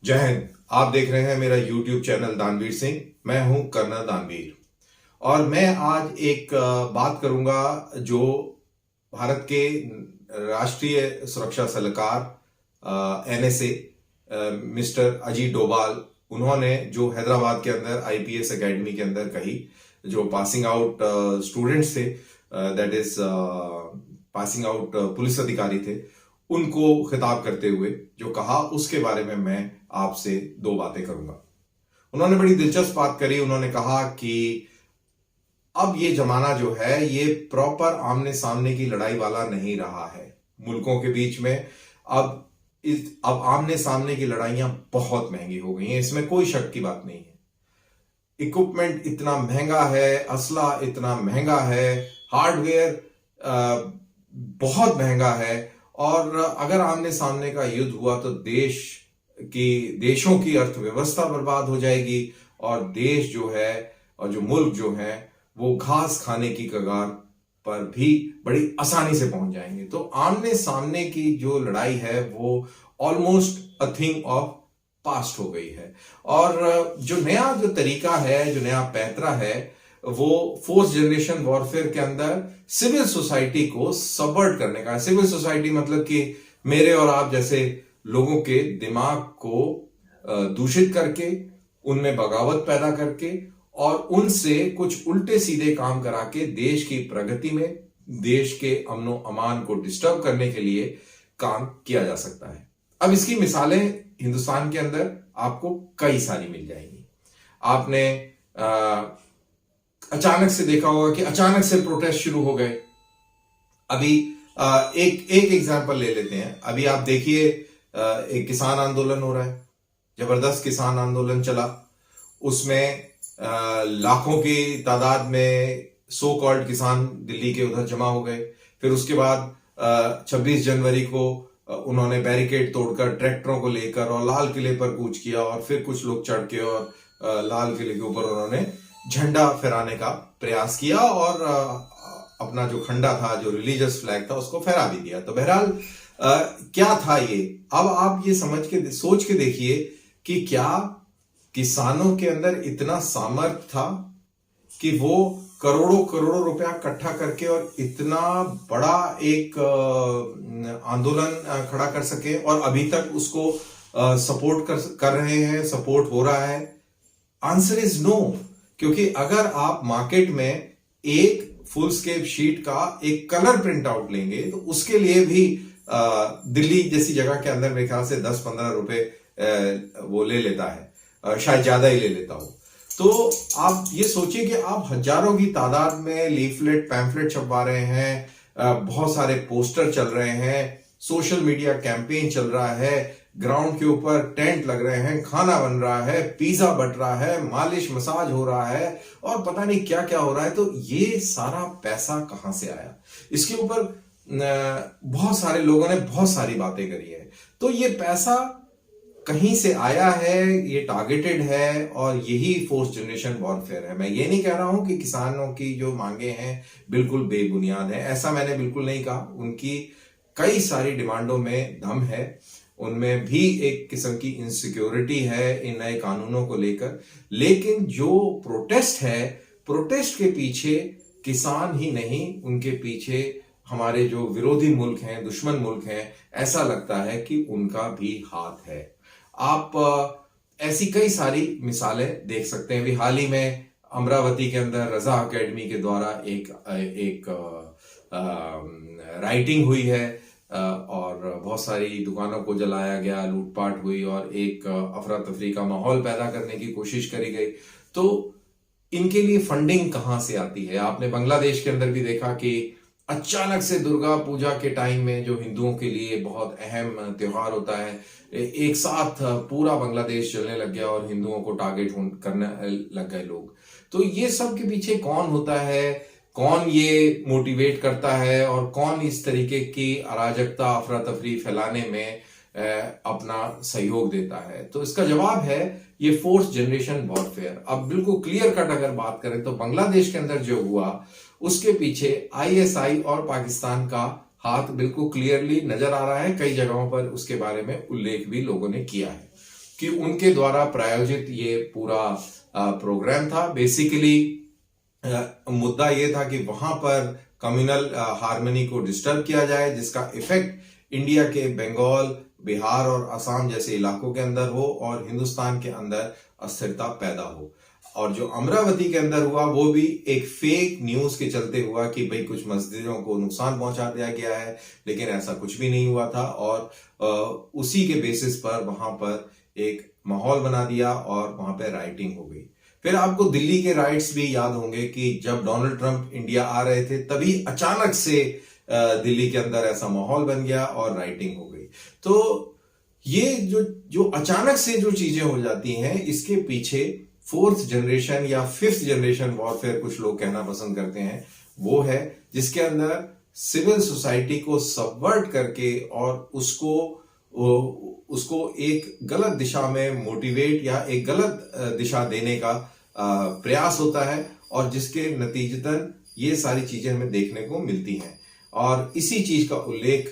जय हिंद। आप देख रहे हैं मेरा YouTube चैनल दानवीर सिंह। मैं हूं कर्नल दानवीर और मैं आज एक बात करूंगा जो भारत के राष्ट्रीय सुरक्षा सलाहकार NSA मिस्टर अजीत डोभाल, उन्होंने जो हैदराबाद के अंदर IPS एकेडमी के अंदर कही, जो पासिंग आउट स्टूडेंट्स थे, that is passing out police अधिकारी थे, उनको खिताब करते हुए जो कहा, उसके बारे में मैं आपसे दो बातें करूंगा। उन्होंने बड़ी दिलचस्प बात करी। उन्होंने कहा कि अब ये जमाना जो है ये प्रॉपर आमने सामने की लड़ाई वाला नहीं रहा है। मुल्कों के बीच में अब आमने सामने की लड़ाइयां बहुत महंगी हो गई हैं, इसमें कोई शक की बात नहीं है। इक्विपमेंट इतना महंगा है, असला इतना महंगा है, हार्डवेयर बहुत महंगा है, और अगर आमने सामने का युद्ध हुआ तो देशों की अर्थव्यवस्था बर्बाद हो जाएगी, और देश जो है और जो मुल्क जो है वो घास खाने की कगार पर भी बड़ी आसानी से पहुंच जाएंगे। तो आमने सामने की जो लड़ाई है वो almost a thing of past हो गई है। और जो तरीका है, जो नया पैंतरा है, वो फोर्थ जनरेशन वॉरफेयर के अंदर सिविल सोसाइटी को सबवर्ट करने का है। सिविल सोसाइटी मतलब कि मेरे और आप जैसे लोगों के दिमाग को दूषित करके, उनमें बगावत पैदा करके और उनसे कुछ उल्टे सीधे काम करा के देश की प्रगति में, देश के अमनो अमान को डिस्टर्ब करने के लिए काम किया जा सकता है। अब इसकी मिसालें हिंदुस्तान के अंदर आपको कई सारी मिल जाएंगी। आपने अचानक से देखा होगा कि अचानक से प्रोटेस्ट शुरू हो गए। अभी एक एग्जांपल ले लेते हैं। अभी आप देखिए, एक किसान आंदोलन हो रहा है, जबरदस्त किसान आंदोलन चला। उसमें लाखों की तादाद में सो कॉल्ड किसान दिल्ली के उधर जमा हो गए। फिर उसके बाद 26 जनवरी को उन्होंने बैरिकेड तोड़कर ट्रैक्टरों को लेकर और लाल किले पर कूच किया, और फिर कुछ लोग चढ़ के और लाल किले के ऊपर उन्होंने झंडा फहराने का प्रयास किया और अपना जो खंडा था, जो रिलीजियस फ्लैग था, उसको फहरा भी दिया। तो बहरहाल क्या था ये? अब आप ये सोच के देखिए कि क्या किसानों के अंदर इतना सामर्थ्य था कि वो करोड़ों करोड़ों रुपया इकट्ठा करके और इतना बड़ा एक आंदोलन खड़ा कर सके, और अभी तक उसको सपोर्ट कर रहे हैं, सपोर्ट हो रहा है? Answer is no. क्योंकि अगर आप मार्केट में एक फुल स्केप शीट का एक कलर प्रिंट आउट लेंगे तो उसके लिए भी दिल्ली जैसी जगह के अंदर मेरे ख्याल से 10-15 रुपए वो ले लेता है, शायद ज्यादा ही ले लेता हो। तो आप ये सोचिए कि आप हजारों की तादाद में लीफलेट, पैम्फलेट छपवा रहे हैं, बहुत सारे पोस्टर चल रहे हैं, सोशल मीडिया कैंपेन चल रहा है, ग्राउंड के ऊपर टेंट लग रहे हैं, खाना बन रहा है, पिज्जा बट रहा है, मालिश मसाज हो रहा है, और पता नहीं क्या क्या हो रहा है। तो ये सारा पैसा कहां से आया? इसके ऊपर बहुत सारे लोगों ने बहुत सारी बातें करी है। तो ये पैसा कहीं से आया है, ये टारगेटेड है, और यही फोर्थ जनरेशन वॉरफेयर है। मैं ये नहीं कह रहा हूं कि किसानों की जो मांगे हैं बिल्कुल बेबुनियाद है, ऐसा मैंने बिल्कुल नहीं कहा। उनकी कई सारी डिमांडों में दम है, उनमें भी एक किस्म की इनसिक्योरिटी है इन नए कानूनों को लेकर। लेकिन जो प्रोटेस्ट है, प्रोटेस्ट के पीछे किसान ही नहीं, उनके पीछे हमारे जो विरोधी मुल्क हैं, दुश्मन मुल्क हैं, ऐसा लगता है कि उनका भी हाथ है। आप ऐसी कई सारी मिसालें देख सकते हैं। अभी हाल ही में अमरावती के अंदर रजा अकेडमी के द्वारा एक राइटिंग हुई है, और बहुत सारी दुकानों को जलाया गया, लूटपाट हुई और एक अफरा तफरी का माहौल पैदा करने की कोशिश करी गई। तो इनके लिए फंडिंग कहां से आती है? आपने बांग्लादेश के अंदर भी देखा कि अचानक से दुर्गा पूजा के टाइम में, जो हिंदुओं के लिए बहुत अहम त्योहार होता है, एक साथ पूरा बांग्लादेश चलने लग गया और हिंदुओं को टारगेट करने लग गए लोग। तो ये सब के पीछे कौन होता है, कौन ये मोटिवेट करता है, और कौन इस तरीके की अराजकता, अफरा तफरी फैलाने में अपना सहयोग देता है? तो इसका जवाब है ये फोर्थ जनरेशन वॉरफेयर। अब बिल्कुल क्लियर कट अगर बात करें तो बांग्लादेश के अंदर जो हुआ, उसके पीछे ISI और पाकिस्तान का हाथ बिल्कुल क्लियरली नजर आ रहा है। कई जगहों पर उसके बारे में उल्लेख भी लोगों ने किया है। कि उनके द्वारा प्रायोजित ये पूरा प्रोग्राम था। बेसिकली मुद्दा ये था कि वहां पर कम्युनल हार्मनी को डिस्टर्ब किया जाए, जिसका इफेक्ट इंडिया के बंगाल, बिहार और असम जैसे इलाकों के अंदर हो और हिंदुस्तान के अंदर अस्थिरता पैदा हो। और जो अमरावती के अंदर हुआ वो भी एक फेक न्यूज के चलते हुआ कि भाई कुछ मस्जिदों को नुकसान पहुंचा दिया गया है, लेकिन ऐसा कुछ भी नहीं हुआ था। और उसी के बेसिस पर वहां पर एक माहौल बना दिया और वहां पर राइटिंग हो गई। फिर आपको दिल्ली के राइट्स भी याद होंगे कि जब डोनाल्ड ट्रंप इंडिया आ रहे थे तभी अचानक से दिल्ली के अंदर ऐसा माहौल बन गया और राइटिंग हो गई। तो ये जो जो अचानक से जो चीजें हो जाती हैं, इसके पीछे फोर्थ जनरेशन या फिफ्थ जनरेशन वॉरफेयर कुछ लोग कहना पसंद करते हैं, वो है जिसके अंदर सिविल सोसाइटी को सबवर्ट करके और उसको एक गलत दिशा में मोटिवेट या एक गलत दिशा देने का प्रयास होता है, और जिसके नतीजतन ये सारी चीजें हमें देखने को मिलती हैं। और इसी चीज का उल्लेख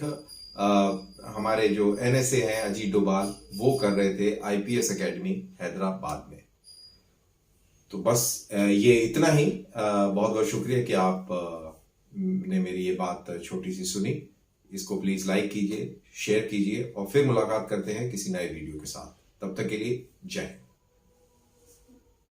हमारे जो एनएसए हैं अजीत डोभाल, वो कर रहे थे आईपीएस एकेडमी हैदराबाद में। तो बस ये इतना ही। बहुत बहुत शुक्रिया कि आप ने मेरी ये बात छोटी सी सुनी। इसको प्लीज लाइक कीजिए, शेयर कीजिए और फिर मुलाकात करते हैं किसी नए वीडियो के साथ। तब तक के लिए जय हिंद।